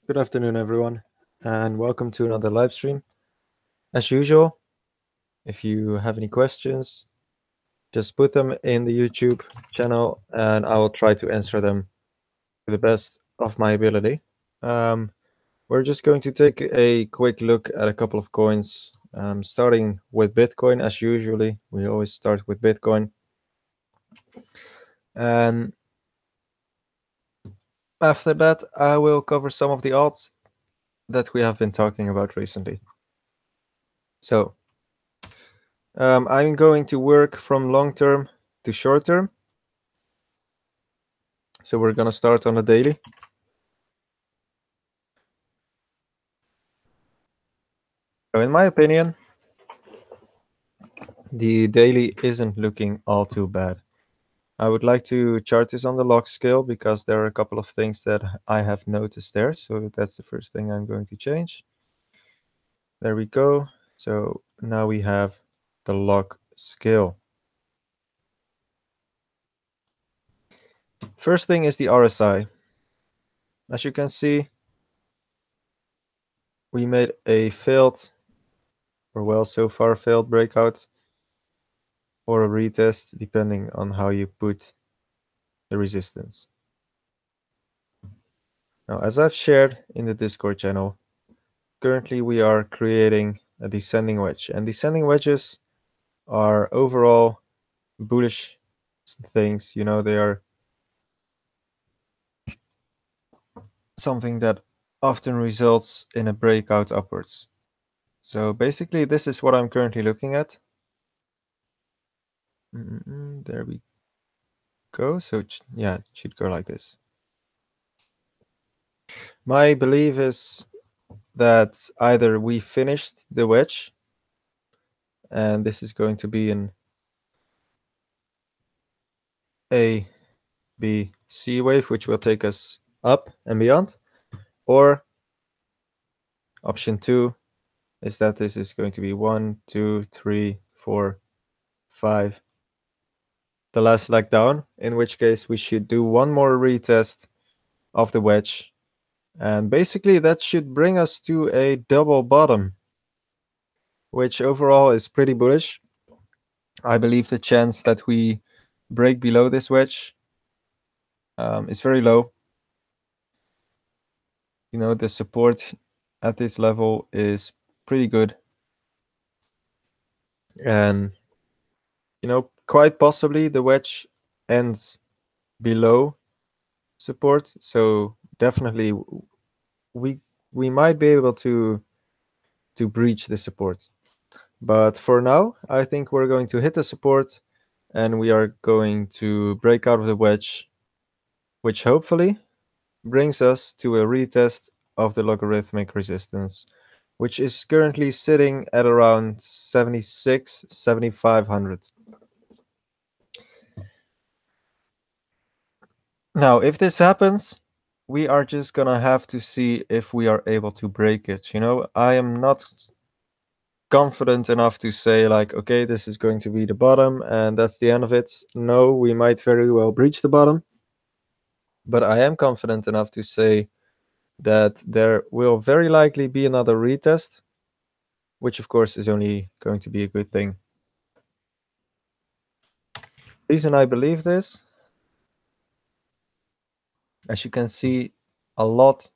Good afternoon, everyone, and welcome to another live stream. As usual, if you have any questions, just put them in the YouTube channel and I will try to answer them to the best of my ability. We're just going to take a quick look at a couple of coins, starting with Bitcoin as usually. We always start with Bitcoin. And after that, I will cover some of the alts that we have been talking about recently. So, I'm going to work from long term to short term. So we're going to start on a daily. So in my opinion, the daily isn't looking all too bad. I would like to chart this on the log scale because there are a couple of things that I have noticed there. So that's the first thing I'm going to change. There we go. So now we have the log scale. First thing is the RSI. As you can see, we made a failed, or well, so far failed breakout or a retest, depending on how you put the resistance. Now, as I've shared in the Discord channel, currently we are creating a descending wedge, and descending wedges are overall bullish things. You know, they are something that often results in a breakout upwards. So basically, this is what I'm currently looking at. There we go. So yeah, it should go like this. My belief is that either we finished the wedge, and this is going to be an A, B, C wave, which will take us up and beyond, or option 2 is that this is going to be 1, 2, 3, 4, 5, the last leg down, in which case we should do one more retest of the wedge, and basically that should bring us to a double bottom, which overall is pretty bullish. I believe the chance that we break below this wedge is very low. You know, the support at this level is pretty good, and you know, quite possibly the wedge ends below support, so definitely we might be able to breach the support. But for now, I think we're going to hit the support and we are going to break out of the wedge, which hopefully brings us to a retest of the logarithmic resistance, which is currently sitting at around 7,500. Now, if this happens, we are just gonna have to see if we are able to break it. You know, I am not confident enough to say like, okay, this is going to be the bottom and that's the end of it. No, we might very well breach the bottom, but I am confident enough to say that there will very likely be another retest, which of course is only going to be a good thing. The reason I believe this, as you can see, a lot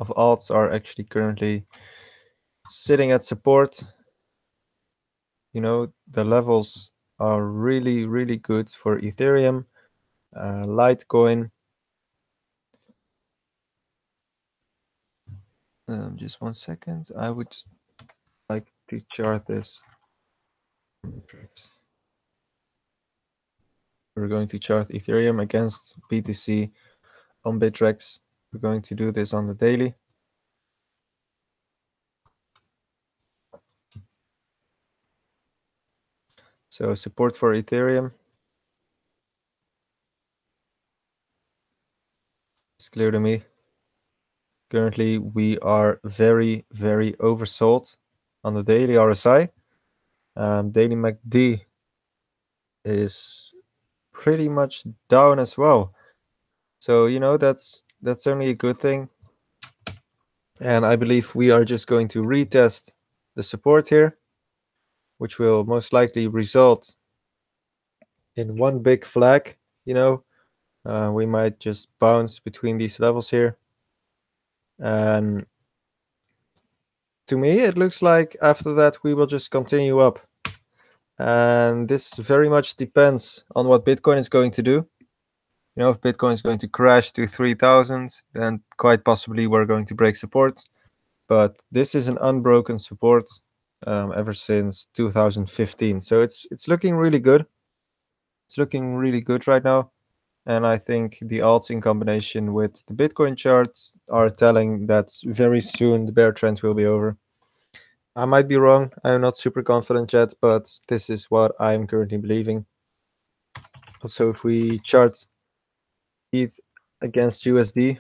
of alts are actually currently sitting at support. You know, the levels are really, really good for Ethereum, Litecoin. Just 1 second. I would like to chart this. We're going to chart Ethereum against BTC on Bittrex. We're going to do this on the daily. So support for Ethereum. It's clear to me. Currently, we are very, very oversold on the daily RSI. Daily MACD is pretty much down as well. So, that's certainly a good thing. And I believe we are just going to retest the support here, which will most likely result in one big flag. We might just bounce between these levels here. And to me, it looks like after that we will just continue up. And this very much depends on what Bitcoin is going to do. If Bitcoin is going to crash to 3,000, then quite possibly we're going to break support. But this is an unbroken support ever since 2015. So it's looking really good. It's looking really good right now. And I think the alts in combination with the Bitcoin charts are telling that very soon the bear trend will be over. I might be wrong. I'm not super confident yet, but this is what I'm currently believing. Also, if we chart ETH against USD,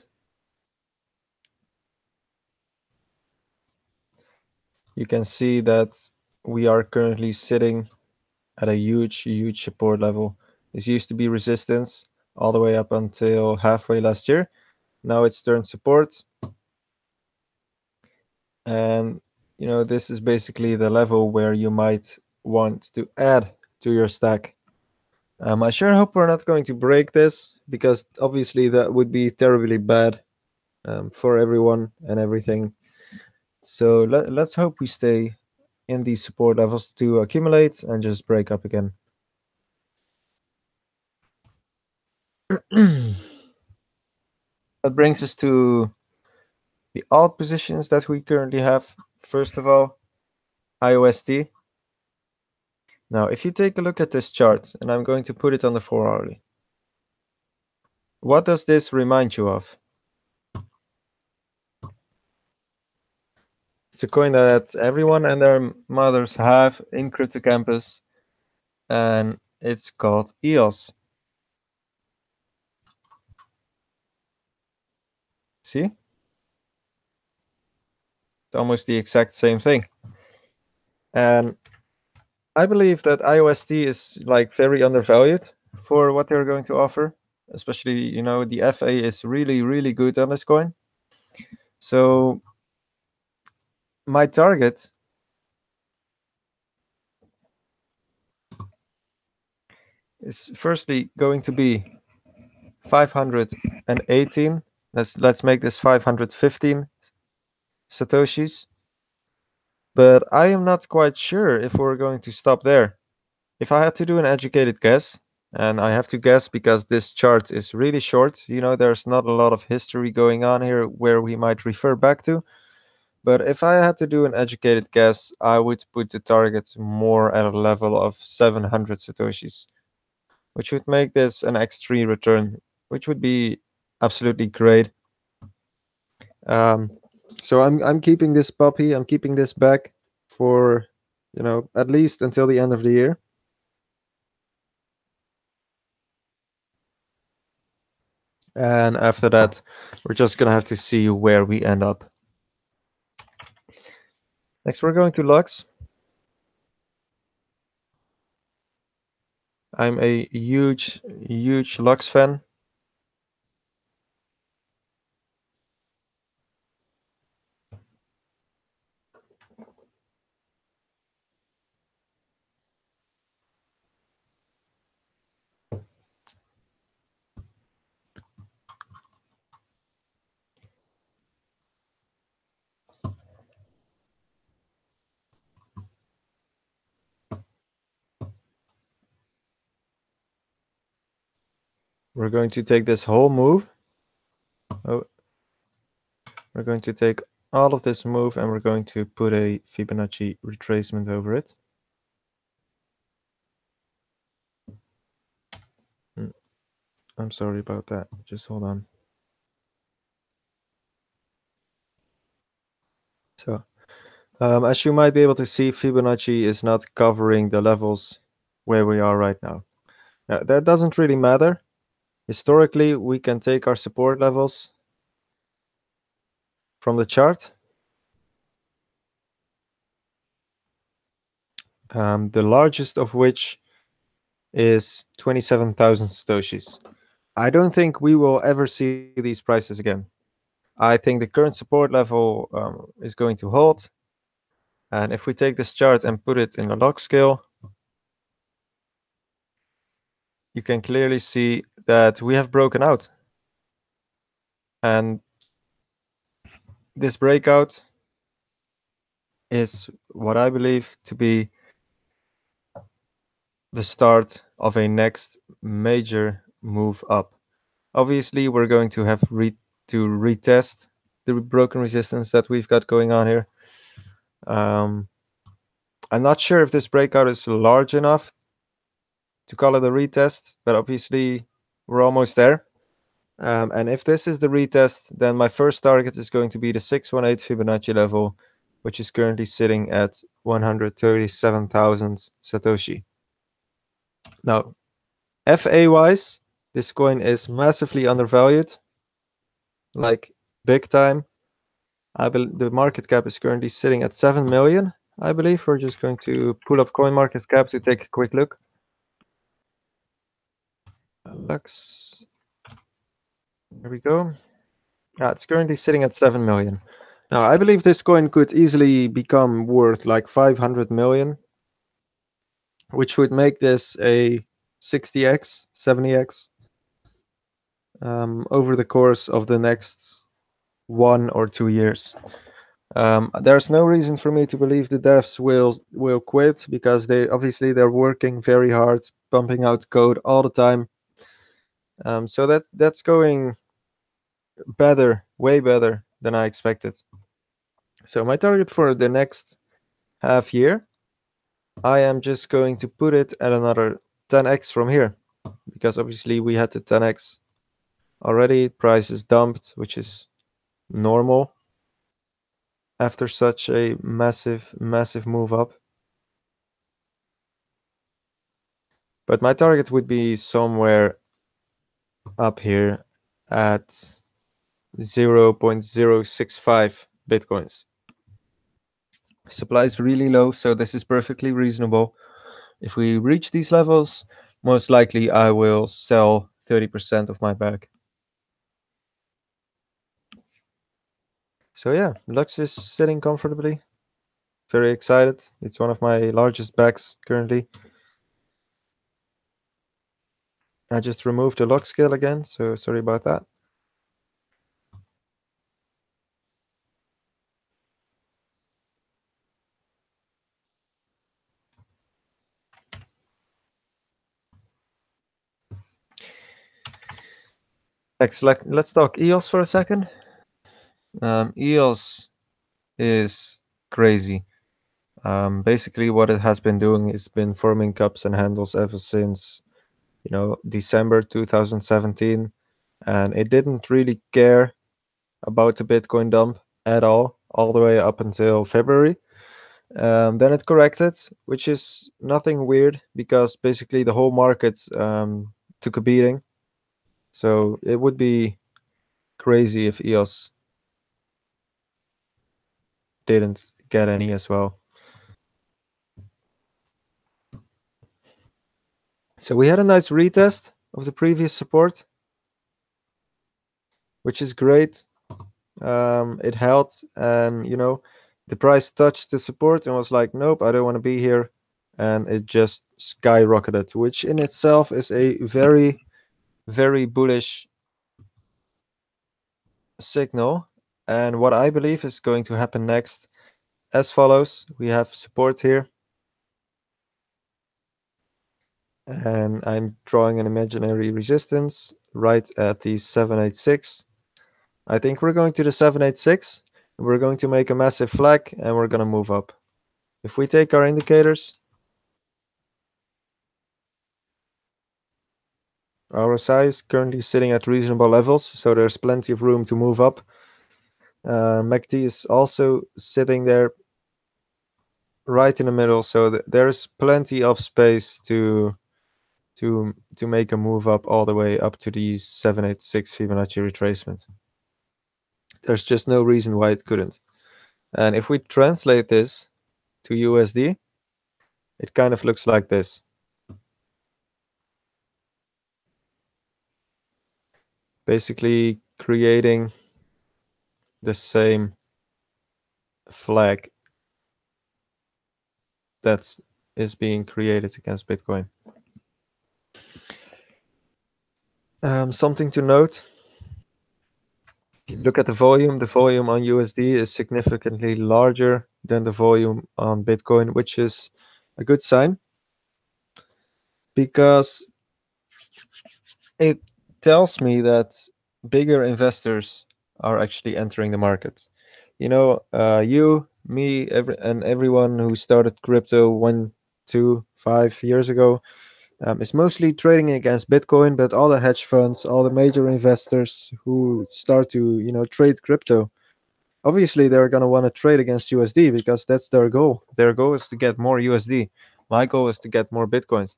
you can see that we are currently sitting at a huge support level. This used to be resistance all the way up until halfway last year. Now it's turned support. And, this is basically the level where you might want to add to your stack. I sure hope we're not going to break this, because obviously that would be terribly bad for everyone and everything. So let's hope we stay in these support levels to accumulate and just break up again. That brings us to the alt positions that we currently have. First of all, IOST. Now, if you take a look at this chart, and I'm going to put it on the 4-hourly, what does this remind you of? It's a coin that everyone and their mothers have in CryptoCampus, and it's called EOS. See? It's almost the exact same thing. And I believe that IOST is like very undervalued for what they're going to offer. Especially, the FA is really good on this coin. So my target is firstly going to be 518. Let's make this 515 satoshis. But I am not quite sure if we're going to stop there. If I had to do an educated guess, and I have to guess because this chart is really short, there's not a lot of history going on here where we might refer back to. But if I had to do an educated guess, I would put the target more at a level of 700 satoshis, which would make this an X3 return, which would be absolutely great. So I'm keeping this puppy. I'm keeping this back for, at least until the end of the year. And after that, we're just gonna have to see where we end up. Next, we're going to Lux. I'm a huge Lux fan. We're going to take this whole move. Oh, we're going to take all of this move and we're going to put a Fibonacci retracement over it. I'm sorry about that. Just hold on. So, as you might be able to see, Fibonacci is not covering the levels where we are right now. Now, that doesn't really matter. Historically, we can take our support levels from the chart. The largest of which is 27,000 Satoshis. I don't think we will ever see these prices again. I think the current support level is going to hold. And if we take this chart and put it in a log scale, you can clearly see that we have broken out. And this breakout is what I believe to be the start of a next major move up. Obviously, we're going to have to retest the broken resistance that we've got going on here. I'm not sure if this breakout is large enough to call it a retest, but obviously we're almost there. And if this is the retest, then my first target is going to be the 618 Fibonacci level, which is currently sitting at 137,000 Satoshi. Now, FA wise, this coin is massively undervalued, like big time. The market cap is currently sitting at 7 million, I believe. We're just going to pull up CoinMarketCap to take a quick look. Lux. There we go. It's currently sitting at 7 million. Now, I believe this coin could easily become worth like 500 million, which would make this a 60x, 70x over the course of the next 1 or 2 years. There's no reason for me to believe the devs will quit, because they're working very hard, pumping out code all the time. So that's going better, way better than I expected. So my target for the next half year, I am just going to put it at another 10x from here, because obviously we had the 10x already. Price is dumped, which is normal after such a massive move up. But my target would be somewhere up here at 0.065 Bitcoins. Supply is really low, so this is perfectly reasonable. If we reach these levels, most likely I will sell 30% of my bag. So yeah, Lux is sitting comfortably. Very excited. It's one of my largest bags currently. I just removed the log scale again, so sorry about that. Let's talk EOS for a second. EOS is crazy. Basically, what it has been doing is been forming cups and handles ever since, December 2017, and it didn't really care about the Bitcoin dump at all the way up until February. Then it corrected, which is nothing weird, because basically the whole market took a beating. So it would be crazy if EOS didn't get any as well. So we had a nice retest of the previous support, which is great. It held, and the price touched the support and was like, nope, I don't want to be here, and it just skyrocketed, which in itself is a very bullish signal. And what I believe is going to happen next as follows: we have support here, and I'm drawing an imaginary resistance right at the 786. I think we're going to the 786. We're going to make a massive flag, and we're going to move up. If we take our indicators, RSI is currently sitting at reasonable levels, so there's plenty of room to move up. MACD is also sitting there right in the middle, so there's plenty of space to make a move up all the way up to the 786 Fibonacci retracement. There's just no reason why it couldn't. And if we translate this to USD, it kind of looks like this. basically creating the same flag that is being created against Bitcoin. Something to note, look at the volume on USD is significantly larger than the volume on Bitcoin, which is a good sign because it tells me that bigger investors are actually entering the market. You know, you, me, and everyone who started crypto 1, 2, 5 years ago is mostly trading against Bitcoin, but all the hedge funds, all the major investors who start to, trade crypto, obviously they're going to want to trade against USD because that's their goal. Their goal is to get more USD. My goal is to get more Bitcoins.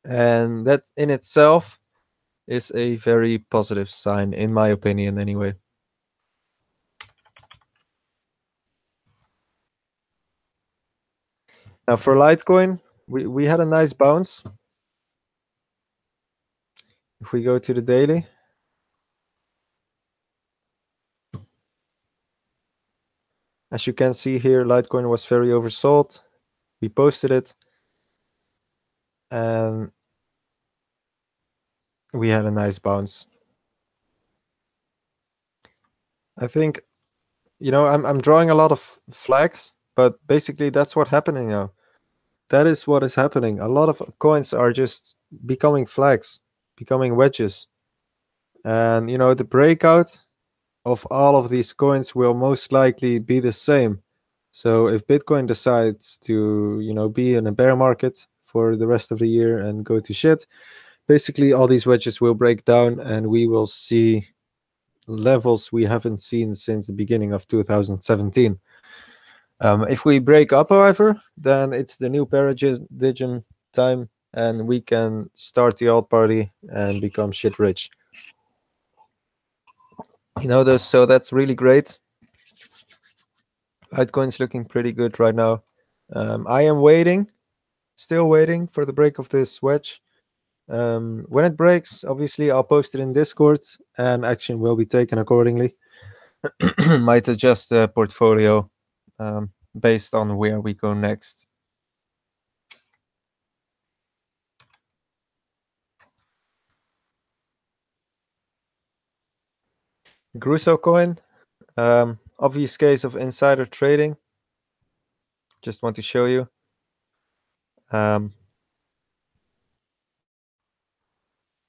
And that in itself is a very positive sign, in my opinion, anyway. Now for Litecoin, we had a nice bounce. If we go to the daily, as you can see here, Litecoin was very oversold. We posted it and we had a nice bounce. I think, I'm drawing a lot of flags, but basically that's what's happening now. That is what is happening. A lot of coins are just becoming flags, becoming wedges. And, the breakout of all of these coins will most likely be the same. So if Bitcoin decides to, be in a bear market for the rest of the year and go to shit, basically all these wedges will break down and we will see levels we haven't seen since the beginning of 2017. If we break up, however, then it's the new paradigm time and we can start the alt party and become shit rich. So that's really great. Litecoin's looking pretty good right now. I am still waiting for the break of this wedge. When it breaks, obviously I'll post it in Discord and action will be taken accordingly. Might adjust the portfolio based on where we go next. Gruso coin, obvious case of insider trading. Just want to show you. Now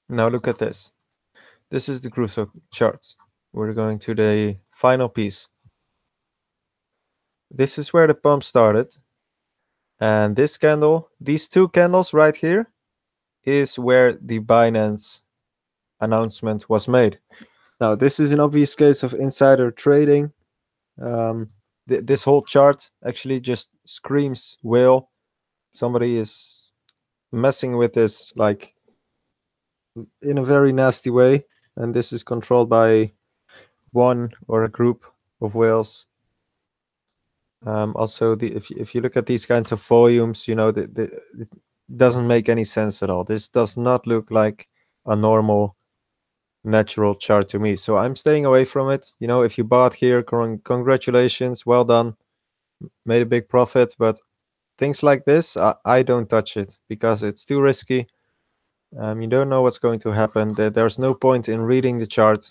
look at this. This is the Gruso charts. We're going to the final piece. This is where the pump started. And this candle, these two candles right here, is where the Binance announcement was made. Now, this is an obvious case of insider trading. This whole chart actually just screams whale. Somebody is messing with this like in a very nasty way, and this is controlled by one or a group of whales. Also, if you look at these kinds of volumes, it doesn't make any sense at all. This does not look like a normal natural chart to me. So I'm staying away from it. If you bought here, congratulations, well done, made a big profit. But things like this, I don't touch it because it's too risky. You don't know what's going to happen. There's no point in reading the chart.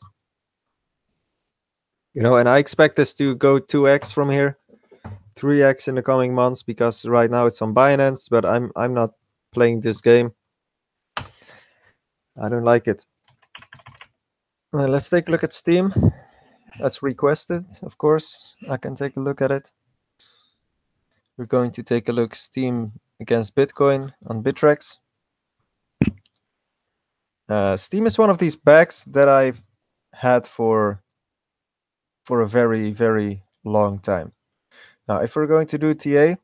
And I expect this to go 2x from here, 3x in the coming months because right now it's on Binance, but I'm not playing this game. I don't like it. Let's take a look at Steam. That's requested, of course. I can take a look at it. We're going to take a look Steam against Bitcoin on Bittrex. Steam is one of these bags that I've had for a very, very long time. Now, if we're going to do TA,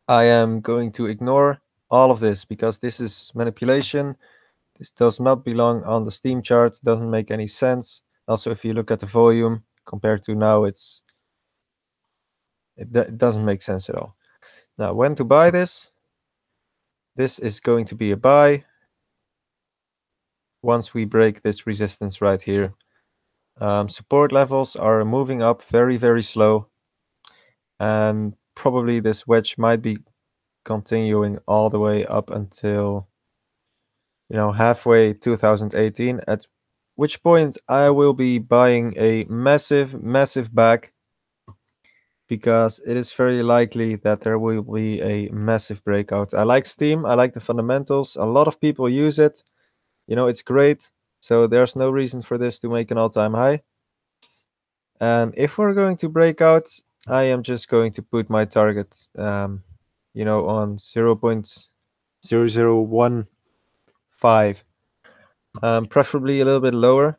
I am going to ignore all of this because this is manipulation. This does not belong on the Steam chart. Doesn't make any sense. Also, if you look at the volume compared to now, it doesn't make sense at all. Now, when to buy this? This is going to be a buy. once we break this resistance right here. Support levels are moving up very, very slow, and probably this wedge might be continuing all the way up until, halfway 2018, at which point I will be buying a massive, massive bag, because it is very likely that there will be a massive breakout. I like Steam, I like the fundamentals, a lot of people use it, it's great, so there's no reason for this to make an all-time high. And if we're going to break out, I am just going to put my target, on 0.0015, preferably a little bit lower,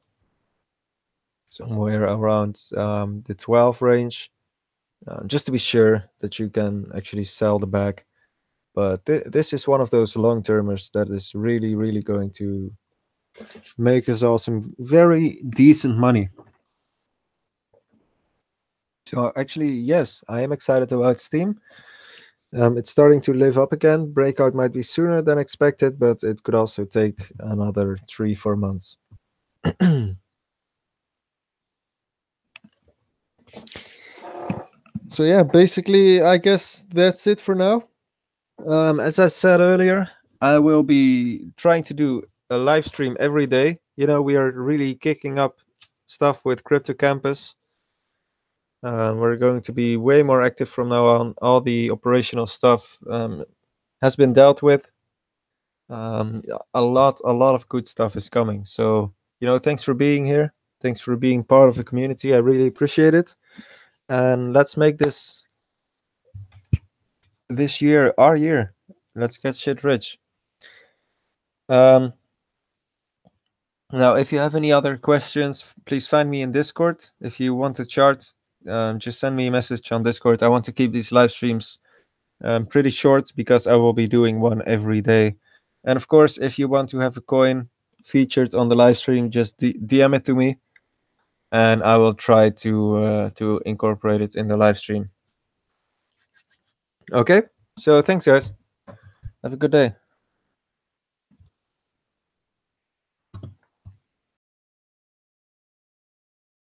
somewhere around the 12 range, just to be sure that you can actually sell the bag. But this is one of those long-termers that is really, really going to make us all some very decent money. So actually, yes, I am excited about Steam. It's starting to live up again. Breakout might be sooner than expected, but it could also take another 3-4 months. So yeah, basically, I guess that's it for now. As I said earlier, I will be trying to do a live stream every day. We are really kicking up stuff with Crypto Campus. We're going to be way more active from now on. All the operational stuff has been dealt with. A lot of good stuff is coming. So, thanks for being here. Thanks for being part of the community. I really appreciate it. And let's make this year our year. Let's get shit rich. Um, Now, if you have any other questions, please find me in Discord. If you want a chart, just send me a message on Discord. I want to keep these live streams pretty short, because I will be doing one every day. And of course, if you want to have a coin featured on the live stream, just DM it to me, and I will try to incorporate it in the live stream. Okay, so thanks, guys. Have a good day.